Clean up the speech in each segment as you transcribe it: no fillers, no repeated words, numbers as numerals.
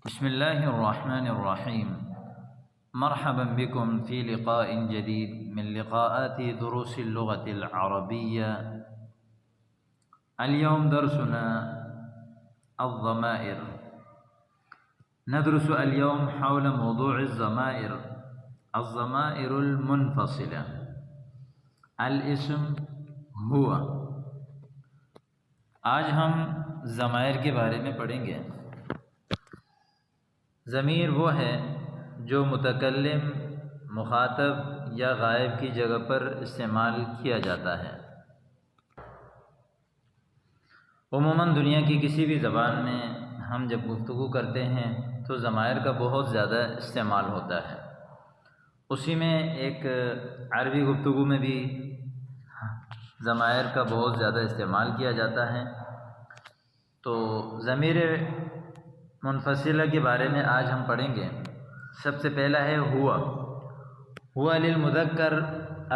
بسم الله الرحمن الرحيم. مرحبا بكم في لقاء جديد من لقاءات دروس اللغة العربية. اليوم درسنا الضمائر. ندرس اليوم حول موضوع الضمائر المنفصلة. الاسم هو. آج ہم ضمائر کے بارے میں پڑھیں گے. ضمیر وہ ہے جو متکلم، مخاطب یا غائب کی جگہ پر استعمال کیا جاتا ہے. عموماً دنیا کی کسی بھی زبان میں ہم جب گفتگو کرتے ہیں تو ضمائر کا بہت زیادہ استعمال ہوتا ہے. اسی میں ایک عربی گفتگو میں بھی ضمائر کا بہت زیادہ استعمال کیا جاتا ہے. تو ضمیر منفصلہ کے بارے میں آج ہم پڑھیں گے. سب سے پہلا ہے ہوا للمذکر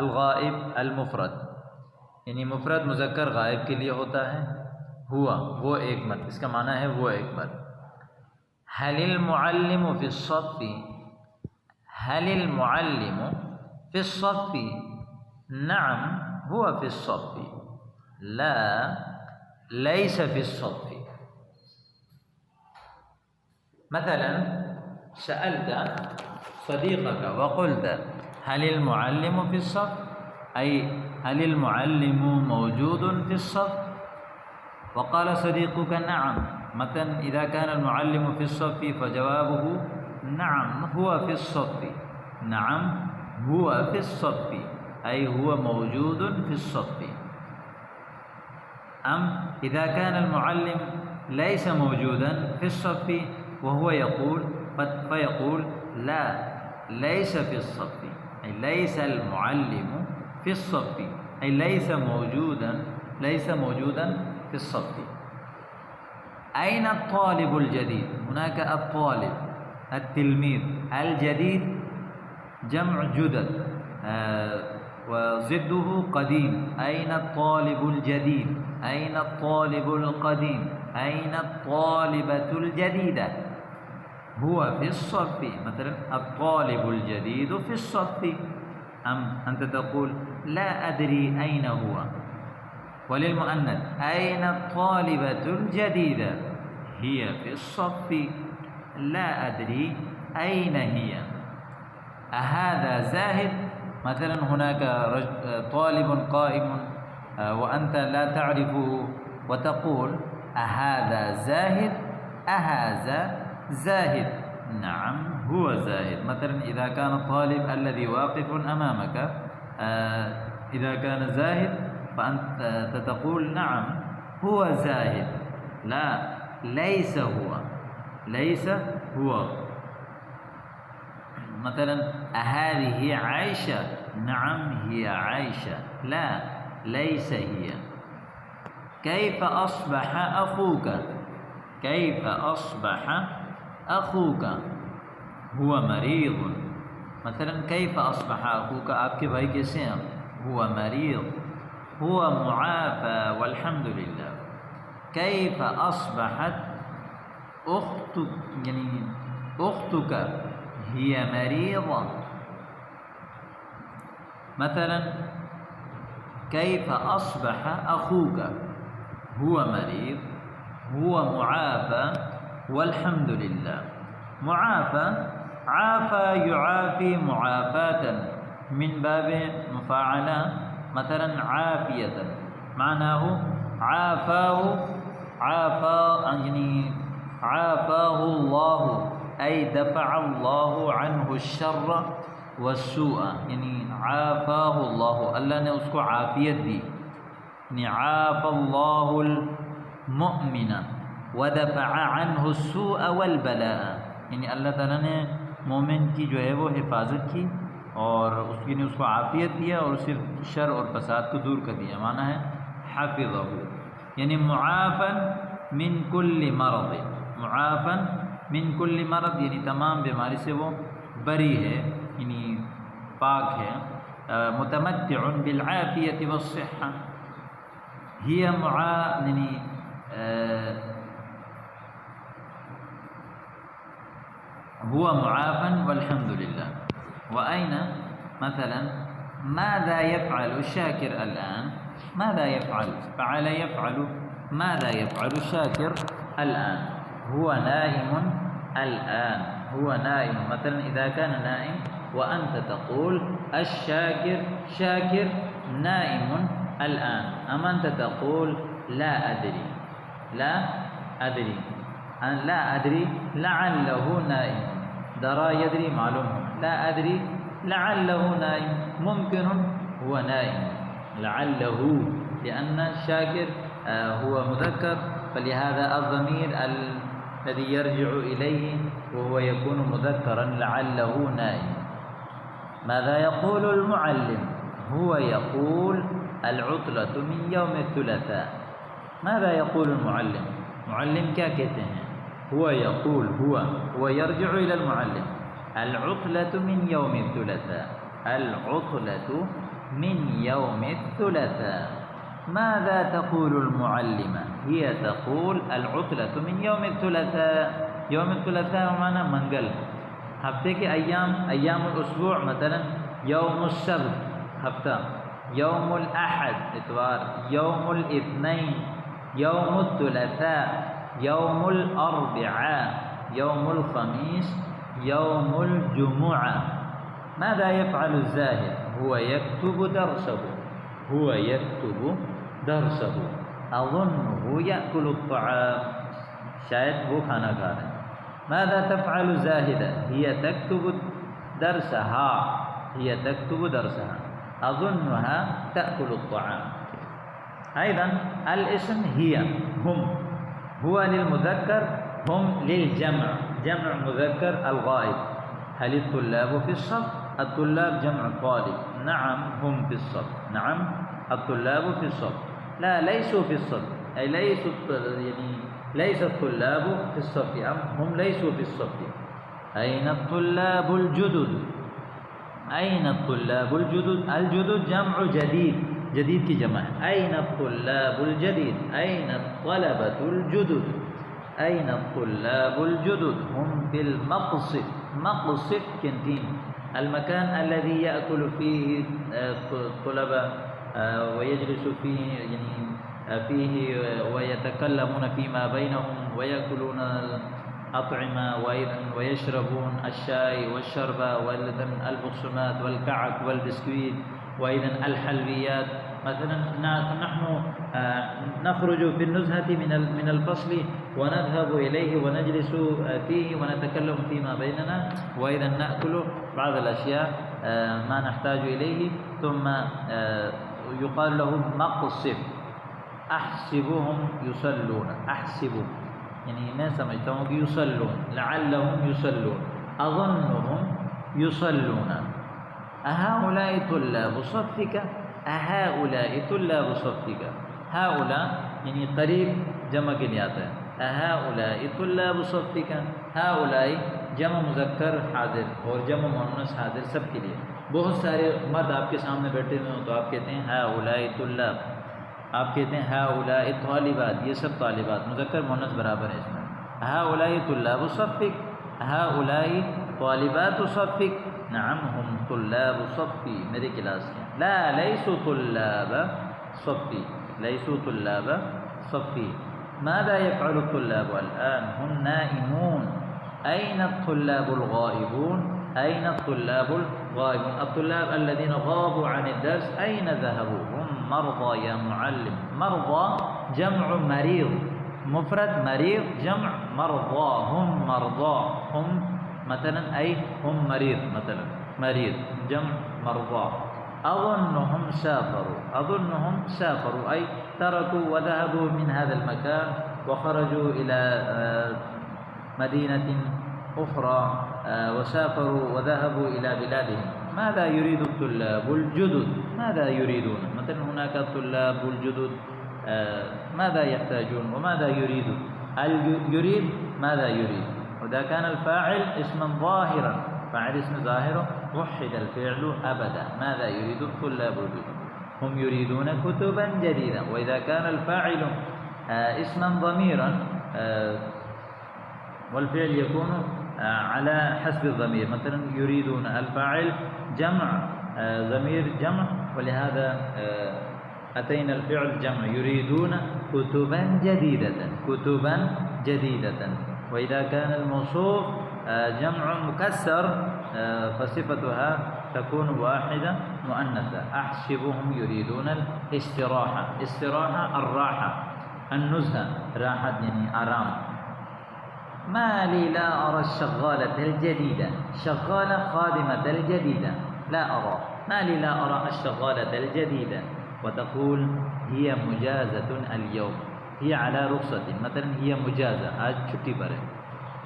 الغائب المفرد، یعنی مفرد مذکر غائب کے لیے ہوتا ہے. ہوا وہ ایک مرد، اس کا معنی ہے وہ ایک مرد. هل المعلم في الصف؟ هل المعلم في الصف؟ نعم هو في الصف. لا ليس في الصف. مثلا سألت صديقك وقلت هل المعلم في الصف، أي هل المعلم موجود في الصف؟ وقال صديقك نعم. مثلا إذا كان المعلم في الصف فجوابه نعم هو في الصف. نعم هو في الصف، أي هو موجود في الصف. إذا كان المعلم ليس موجودا في الصف وهو يقول فيقول لا ليس في الصف، أي ليس المعلم في الصف، أي ليس موجودا في الصف. أين الطالب الجديد؟ هناك الطالب التلميذ. الجديد جمع جدد وضده قديم. أين الطالب الجديد؟ أين الطالب القديم؟ أين الطالبة الجديدة؟ هو في الصف. مثلا الطالب الجديد في الصف. أنت تقول لا أدري أين هو. وللمؤنث أين الطالبة الجديدة؟ هي في الصف. لا أدري أين هي. أهذا زاهد؟ مثلا هناك طالب قائم وأنت لا تعرفه وتقول أهذا زاهد؟ أهذا زاهد؟ نعم هو زاهد. مثلا إذا كان الطالب الذي واقف أمامك إذا كان زاهد فأنت تقول نعم هو زاهد. لا ليس هو. مثلا أهذه عائشة؟ نعم هي عائشة. لا ليس هي. كيف أصبح أخوك؟ كيف أصبح أخوك؟ هو مريض. مثلا كيف أصبح أخوك؟ آپ کے بھائی کیسے ہیں؟ هو مريض. هو معافى والحمد لله. كيف أصبحت أختك؟ يعني أختك هي مريضة. مثلا كيف أصبح أخوك؟ هو مريض، هو معافى والحمد لله. معافى، عافى يعافي معافاة من باب مفاعلة. مثلا عافية معناه عافاه، يعني عافاه الله، أي دفع الله عنه الشر والسوء. يعني عافاه الله، اللہ نے اس کو عافیت دی. يعني عاف الله المؤمن ودفع عنه السوء والبلاء. یعنی اللہ تعالیٰ نے مومن کی جو ہے وہ حفاظت کی اور اس کی نے اس کو عافیت دیا اور اسے شر اور فساد کو دور کر دیا. معنی ہے حافظہ، یعنی معافن من کل مرض. معافن من کل مرض یعنی تمام بیماری سے وہ بری ہے، یعنی پاک ہے. متمتع بالعافیت والصحہ. ہی یعنی هو معافى والحمد لله. وأين مثلا ماذا يفعل الشاكر الآن؟ ماذا يفعل؟ فعل يفعل. ماذا يفعل الشاكر الآن؟ هو نائم الآن. هو نائم. مثلا إذا كان نائم وأنت تقول الشاكر شاكر نائم الآن، أما أنت تقول لا أدري. لا أدري. لا أدري لعله نائم. درى يدري معلوم. لا أدري لعله نائم. ممكن هو نائم. لعله لأن الشاكر هو مذكر، فلهذا الضمير الذي يرجع إليه وهو يكون مذكرا لعله نائم. ماذا يقول المعلم؟ هو يقول العطلة من يوم الثلاثاء. ماذا يقول المعلم؟ معلم کیا کہتے ہیں؟ هو يقول هو يرجع إلى المعلم العطلة من يوم الثلاثاء. العطلة من يوم الثلاثاء. ماذا تقول المعلمة؟ هي تقول العطلة من يوم الثلاثاء. يوم الثلاثاء معنی منگل، ہفتے کے ایام الاسبوع. مثلا یوم السبت ہفتہ، یوم الاحد اتوار، یوم الاثنین، یوم الثلاثاء، یوم الاربعاء، یوم الخميس، يوم الجمعة. ماذا يفعل الزاهد؟ هو يكتب درسه. هو يكتب درسه. أظنه يأكل الطعام. شاید وہ کھانا کھا رہے ہیں. ماذا تفعل زاهدة؟ هي تكتب درسها. هي تكتب درسها. أظنها تأكل الطعام. أيضا الاسم هي هم. هو للمذكر، هم للجمع، جمع مذكر الغائب. هل الطلاب في الصف؟ الطلاب جمع طالب. نعم هم في الصف. نعم الطلاب في الصف. لا ليسوا في الصف، أي ليس الطلاب في الصف، هم ليسوا في الصف. أين الطلاب الجدد؟ أين الطلاب الجدد؟ الجدد جمع جديد، جديد کی جمع ہے. أين الطلاب الجديد؟ أين الطلبة الجدد؟ أين الطلاب الجدد؟ هم في المقصف. مقصف كنتين، المكان الذي يأكل فيه الطلبة ويجلس فيه فيه ويتكلمون فيما بينهم ويأكلون الأطعمة ويشربون الشاي والشربة وأيضا البقسمات والكعك والبسكويت وأيضا الحلويات. مثلا نحن نخرج في النزهة من الفصل ونذهب إليه ونجلس فيه ونتكلم فيما بيننا وأيضا نأكل بعض الأشياء ما نحتاج إليه، ثم يقال لهم مقصف. أحسبهم يصلون. أحسب يعني میں سمجھتا ہوں کہ يصلون، لعلهم يصلون، أظنهم يصلون. أهؤلاء طلاب صفك؟ أهؤلاء طلاب صفك. هؤلاء يعني قریب جمع کے لیے آتا ہے. أهؤلاء طلاب صفك. هؤلاء جمع مذکر حاضر اور جمع مؤنث حاضر سب کے لیے. بہت سارے مرد آپ کے سامنے بیٹھے ہوئے ہوں تو آپ کہتے ہیں هؤلاء طلاب. آپ کہتے ہیں هؤلاء طالبات، یہ سب طالبات، مذکر مؤنث برابر ہے اس میں. هؤلاء طلاب صفك. هؤلاء طالبات صفك. نعم هم طلاب صفي، میرے کلاس کے. لا ليسوا طلاب صفي. ليسوا طلاب صفي. ماذا يفعل الطلاب الآن؟ هم نائمون. أين الطلاب الغائبون؟ أين الطلاب الغائبون؟ الطلاب الذين غابوا عن الدرس أين ذهبوا؟ هم مرضى يا معلم. مرضى جمع مريض، مفرد مريض جمع مرضى. هم مرضى. هم مثلا أي هم مريض، مثلا مريض جمع مرضى. أظنهم سافروا. أظنهم سافروا أي تركوا وذهبوا من هذا المكان وخرجوا إلى مدينة أخرى وسافروا وذهبوا إلى بلادهم. ماذا يريد الطلاب الجدد؟ ماذا يريدون؟ مثلا هناك الطلاب الجدد ماذا يحتاجون وماذا يريدون؟ يريد ماذا يريد؟ وإذا كان الفاعل اسما ظاهرا، فاعل اسم ظاهر وحد الفعل أبدا. ماذا يريد الطلاب الجدد؟ هم يريدون كتبا جديدة. وإذا كان الفاعل اسما ضميرا والفعل يكون على حسب الضمير. مثلا يريدون الفاعل جمع، ضمير جمع، ولهذا أتينا الفعل جمع. يريدون كتبا جديدة، كتبا جديدة. وإذا كان الموصوف جمع مكسر فصفتها تكون واحدة مؤنثة. أحسبهم يريدون الاستراحة، استراحة الراحة، النزهة، راحة يعني آرام. ما لي لا أرى الشغالة الجديدة، شغالة خادمة الجديدة، لا أرى. ما لي لا أرى الشغالة الجديدة. وتقول هي مجازة اليوم، هي على رخصة، مثلا هي مجازة، آج چھٹی پر ہے.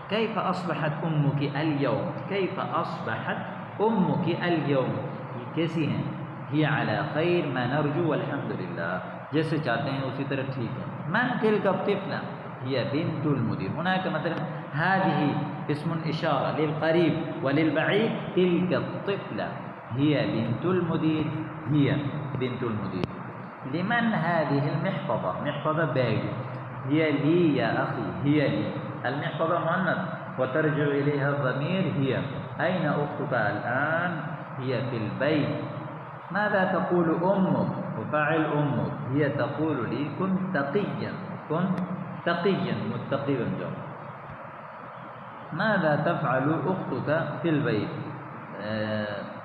كيف أصبحت أمك اليوم، كيف أصبحت أمك اليوم، یہ کیسی ہیں؟ هي على خير ما نرجو والحمد لله، جیسے چاہتے ہیں اسی طرح ٹھیک ہے. من تلك الطفلة، هي بنت المدير. هناك مثلا هذه اسم إشارة للقريب وللبعيد. تلك الطفلة هي بنت المدير، هي بنت المدير. لمن هذه المحفظة، محفظة باغ، هي لي يا أخي، هي لي. المحفظة مؤنث وترجع إليها الضمير هي. أين أختك الآن؟ هي في البيت. ماذا تقول أمك، وفاعل أمك، هي تقول لي كن تقيا، كن تقيا، متقي بن جاؤ. ماذا تفعل أختك في البيت،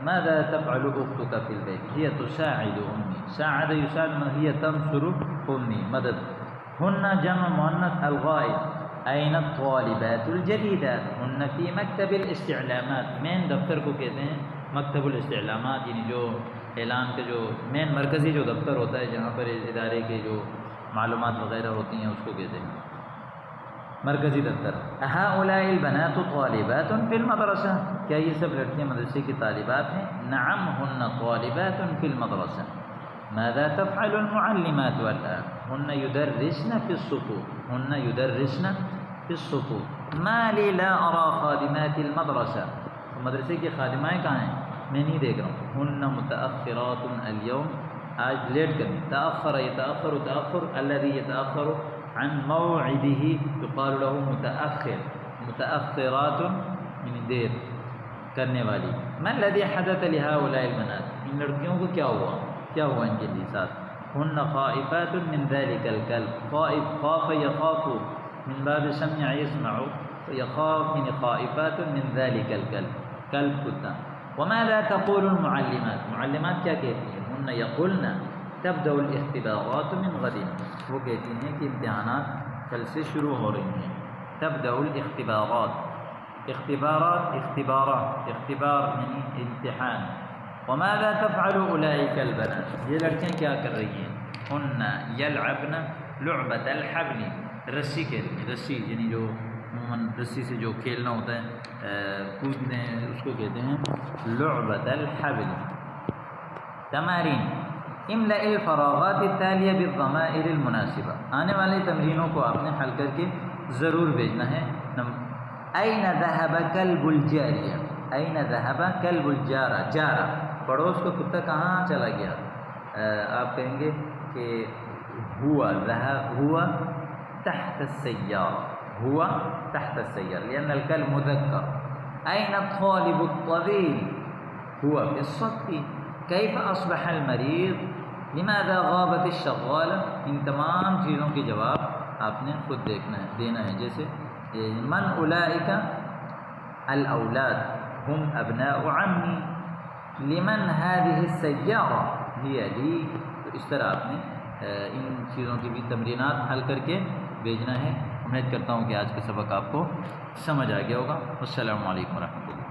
ماذا تفعل أختك في البيت؟ هي تساعد أمي، ساعد يساعد، هي تنصر أمي، مدد. هن جمع مؤنث الغائب. أين الطالبات الجديدة؟ هن في مكتب الاستعلامات. مین دفتر کو کہتے ہیں مکتب الاستعلامات، یعنی جو اعلان کا جو مین مرکزی جو دفتر ہوتا ہے جہاں پر ادارے کے جو معلومات وغیرہ ہوتی ہیں اس کو کہتے ہیں مرکزی دفتر. هؤلاء البنات طالبات في المدرسة، کیا یہ سب لڑکیاں مدرسے کی طالبات ہیں؟ نعم هن طالبات في المدرسة. ماذا تفعل المعلمات الآن؟ هن يدرسن في الصفوف، هن يدرسن في الصفوف. ما لي لا أرى خادمات المدرسة، مدرسے کی خادمائیں کہاں ہیں؟ میں نہیں دیکھ رہا ہوں. هن متأخرات اليوم، آج لیٹ کر. تأخر يتأخر، تأخر الذي يتأخر عن موعده يقال له متأخر. متأخرات یعنی دیر کرنے والی. ما الذي حدث لهؤلاء البنات، ان لڑکیوں کو کیا ہوا، کیا ہوا ان کے ساتھ؟ هن خائفات من ذلك الكلب. خائف، خاف يخاف من باب سمع يسمع، يخاف من خائفات من ذلك الكلب، کلب کتا. وماذا تقول المعلمات، معلمات کیا کہتی ہیں؟ هن يقولن تبدأ الاختبارات من غد، وہ کہتی ہیں کہ امتحانات کل سے شروع ہو رہی ہیں. تبدأ الاختبارات، اختبارات، اختبارات، اختبار یعنی امتحان. وماذا تفعل أولئك البنات، یہ لڑکیاں کیا کر رہی ہیں؟ هن يلعبن لعبة الحبل، رسی کہتے ہیں، رسی یعنی جو عموماً رسی سے جو کھیلنا ہوتا ہے، کودتے ہیں، اس کو کہتے ہیں لعبة الحبل. تمارین. املأ الفراغات التالية بالضمائر المناسبة، آنے والے تمرینوں کو آپ نے حل کر کے ضرور بھیجنا ہے. أين ذهب كلب الجارية، أين ذهب كلب الجارة، جارة پڑوس کا کتا کہاں چلا گیا؟ آپ کہیں گے کہ هو ذهب، هو تحت السيارة، هو تحت السيارة لأن الكلب مذكر. أين الطالب الطويل، هو في الصف. كيف أصبح المريض، لماذا غابت الشغالة. ان تمام چیزوں کے جواب آپ نے خود دیکھنا ہے، دینا ہے. جیسے من أولئك الأولاد، هم أبناء عمي. لمن هذه السيارة، هي لي. تو اس طرح آپ نے ان چیزوں کی بھی تمرینات حل کر کے بھیجنا ہے. امید کرتا ہوں کہ آج کا سبق آپ کو سمجھ آ گیا ہوگا. السلام علیکم ورحمۃ اللہ.